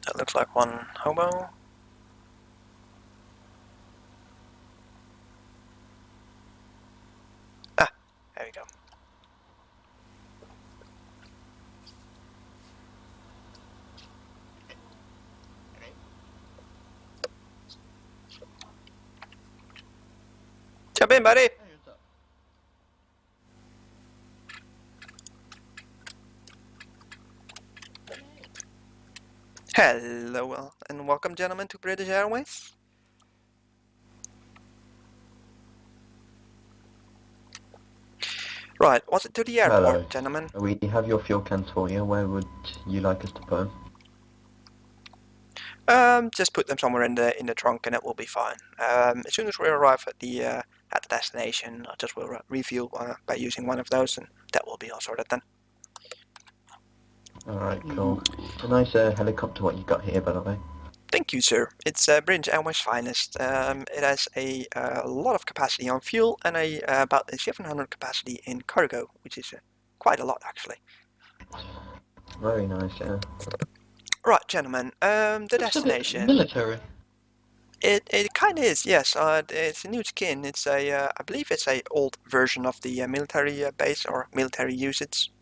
Speaker 1: That looks like one hobo. Ah, there we go. Jump in, buddy!
Speaker 5: Hey, what's up?
Speaker 1: Hello and welcome, gentlemen, to British Airways. Right, what's it to the airport,
Speaker 3: Hello.
Speaker 1: gentlemen?
Speaker 3: We have your fuel cans for you. Where would you like us to put them?
Speaker 1: Just put them somewhere in the trunk and it will be fine. As soon as we arrive at the destination, I just will refuel by using one of those, and that will be all sorted then.
Speaker 3: Alright, cool. It's a nice helicopter what you got here, by the way.
Speaker 1: Thank you, sir. It's British Airways' finest. It has a lot of capacity on fuel and about a 700 capacity in cargo, which is quite a lot actually.
Speaker 3: Very nice, yeah.
Speaker 1: Right, gentlemen. The
Speaker 5: Looks a bit
Speaker 1: destination.
Speaker 5: military.
Speaker 1: It kind of is, yes. It's a new skin. It's I believe it's a old version of the military base or military usage.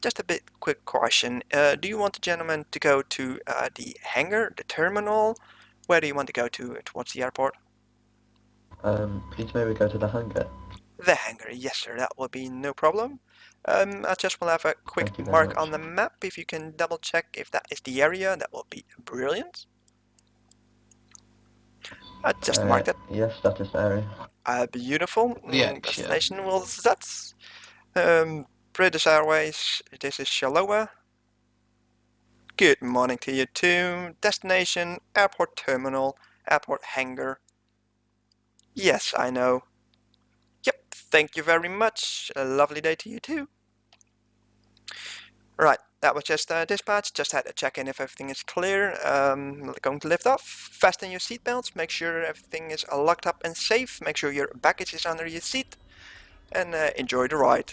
Speaker 1: Just a bit quick question. Do you want the gentleman to go to the hangar, the terminal? Where do you want to go to towards the airport?
Speaker 3: Please may we go to the hangar?
Speaker 1: The hangar, yes, sir. That will be no problem. I just will have a quick
Speaker 3: Thank you very
Speaker 1: mark
Speaker 3: much.
Speaker 1: on the map. If you can double check if that is the area, that will be brilliant. Just marked it.
Speaker 3: Yes, status area.
Speaker 1: Beautiful.
Speaker 5: The X, yeah.
Speaker 1: Destination was that's British Airways. This is Shalowa. Good morning to you too. Destination, airport terminal, airport hangar. Yes, I know. Yep, thank you very much. A lovely day to you too. Right, that was just dispatch. Just had to check in if everything is clear. Going to lift off. Fasten your seatbelts. Make sure everything is locked up and safe. Make sure your baggage is under your seat. And enjoy the ride.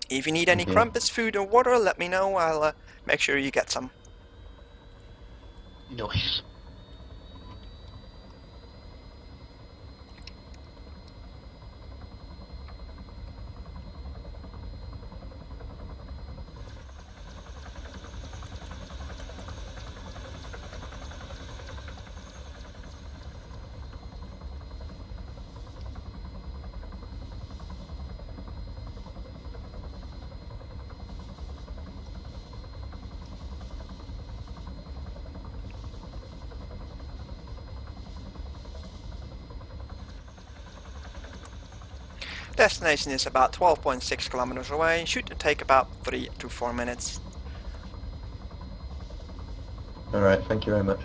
Speaker 1: If you need any
Speaker 3: Thank you.
Speaker 1: crumpets, food or water, let me know. I'll make sure you get some.
Speaker 5: Nice.
Speaker 1: Destination is about 12.6 kilometers away. Should take about 3 to 4 minutes.
Speaker 3: Alright, thank you very much.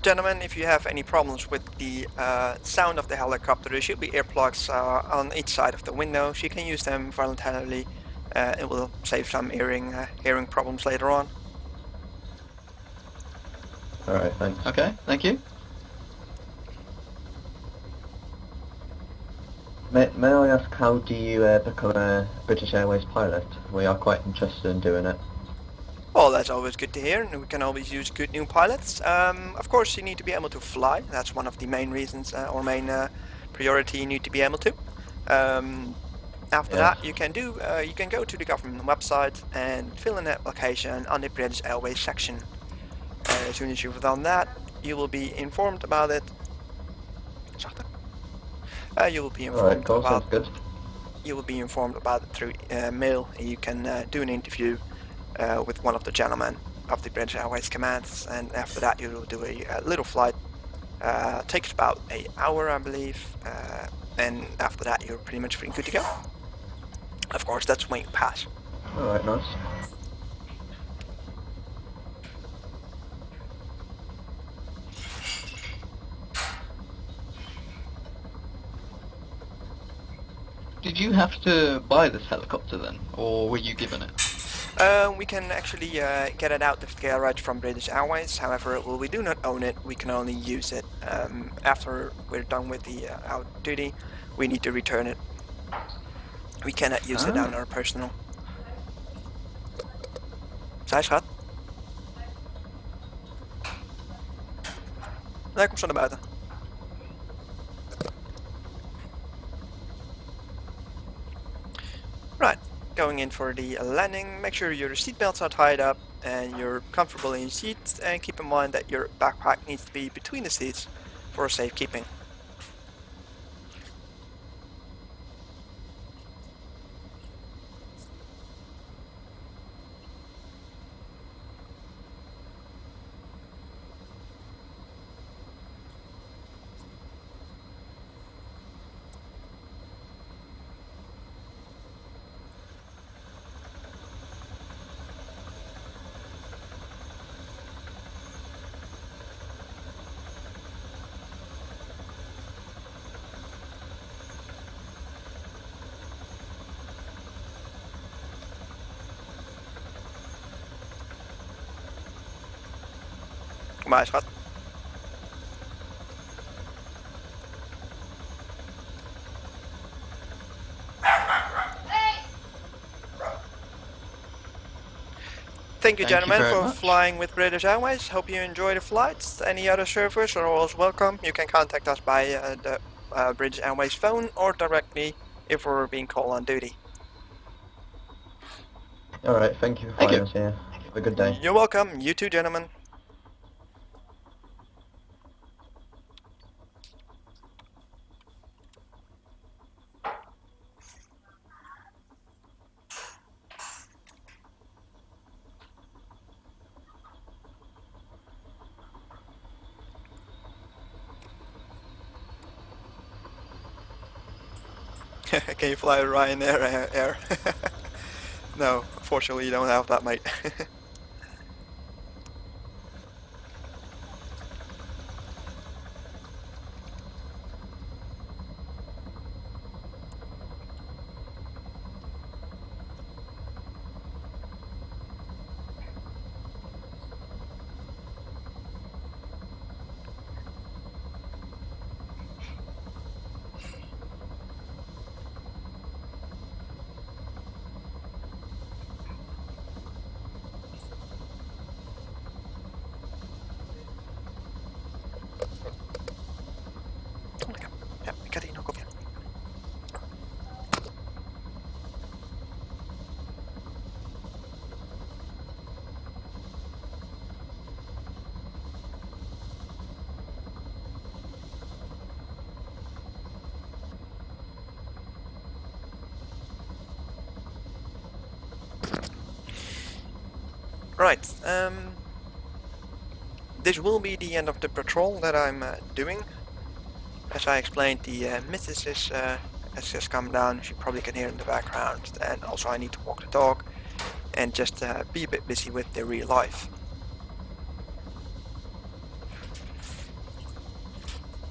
Speaker 1: Gentlemen, if you have any problems with the sound of the helicopter, there should be earplugs on each side of the window, so you can use them voluntarily. It will save some hearing problems later on.
Speaker 3: Alright, thanks.
Speaker 5: Okay, thank you.
Speaker 3: May I ask, how do you become a British Airways pilot? We are quite interested in doing it.
Speaker 1: Well, that's always good to hear. We can always use good new pilots. Of course, you need to be able to fly. That's one of the main reasons, or main priority you need to be able to. After
Speaker 3: Yes.
Speaker 1: that, you can go to the government website and fill in an application on the British Airways section. As soon as you've done that, you will be informed about it. You will be
Speaker 3: Alright,
Speaker 1: informed
Speaker 3: cool,
Speaker 1: about.
Speaker 3: sounds good.
Speaker 1: You will be informed about it through mail. You can do an interview with one of the gentlemen of the British Airways commands, and after that you will do a little flight. Takes about an hour, I believe, and after that you're pretty much good to go. Of course, that's when you pass.
Speaker 3: Alright, nice.
Speaker 5: Did you have to buy this helicopter then, or were you given it?
Speaker 1: We can actually get it out of the garage from British Airways. However, we do not own it. We can only use it after we're done with the our duty. We need to return it. We cannot use it on our personal. Zij schat. Nee, kom zo naar buiten. Right, going in for the landing. Make sure your seatbelts are tied up and you're comfortable in your seats, and keep in mind that your backpack needs to be between the seats for safekeeping. Kom maar, schat. Thank you,
Speaker 5: Thank you
Speaker 1: gentlemen,
Speaker 5: very
Speaker 1: for
Speaker 5: much.
Speaker 1: flying with British Airways. Hope you enjoy the flights. Any other servers are always welcome. You can contact us by the British Airways phone or directly if we're being called on duty.
Speaker 3: Alright, thank you for
Speaker 5: Thank you.
Speaker 3: flying us here. Have a good day.
Speaker 1: You're welcome. You too, gentlemen. Can you fly Ryanair Air? No, unfortunately you don't have that, mate. Ja, ik had hier nog op, ja. Right, this will be the end of the patrol that I'm doing. As I explained, the missus has just come down. She probably can hear in the background, and also I need to walk the dog and just be a bit busy with the real life.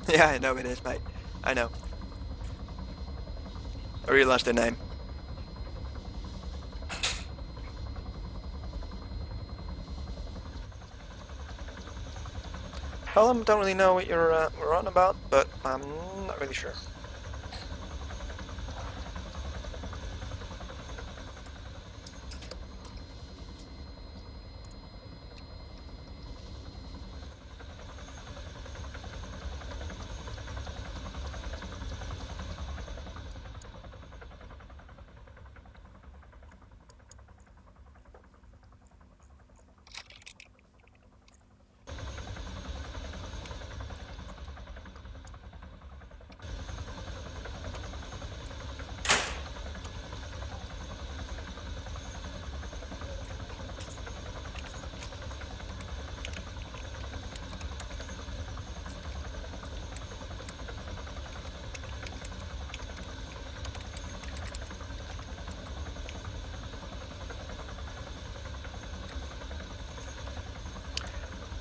Speaker 1: Yeah, I know it is, mate. I know. I realized the name. Well, I don't really know what you're on about, but I'm not really sure.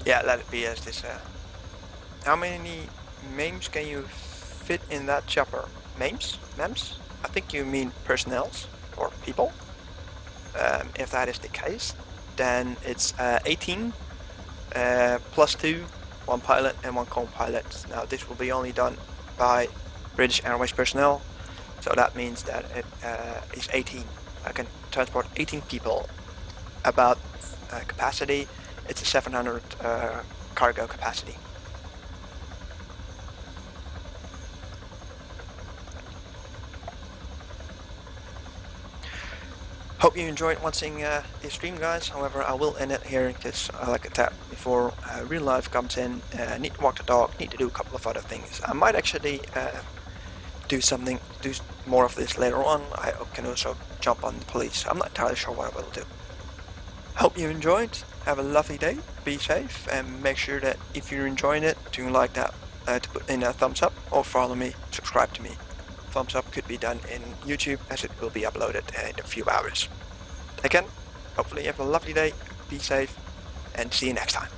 Speaker 1: Yeah, let it be as this. How many MAMEs can you fit in that chopper? MAMEs? MEMS? I think you mean personnels or people. If that is the case, then it's 18 plus 2, 1 pilot and 1 co-pilot. Now this will be only done by British Airways personnel, so that means that it is 18. I can transport 18 people. About capacity, it's a 700 cargo capacity. Hope you enjoyed watching the stream, guys. However, I will end it here because, like I said before, real life comes in. Need to walk the dog. Need to do a couple of other things. I might actually do more of this later on. I can also jump on the police. I'm not entirely sure what I will do. Hope you enjoyed. Have a lovely day. Be safe, and make sure that if you're enjoying it, to like that, to put in a thumbs up or follow me, subscribe to me. Thumbs up could be done in YouTube as it will be uploaded in a few hours. Again, hopefully you have a lovely day, be safe, and see you next time.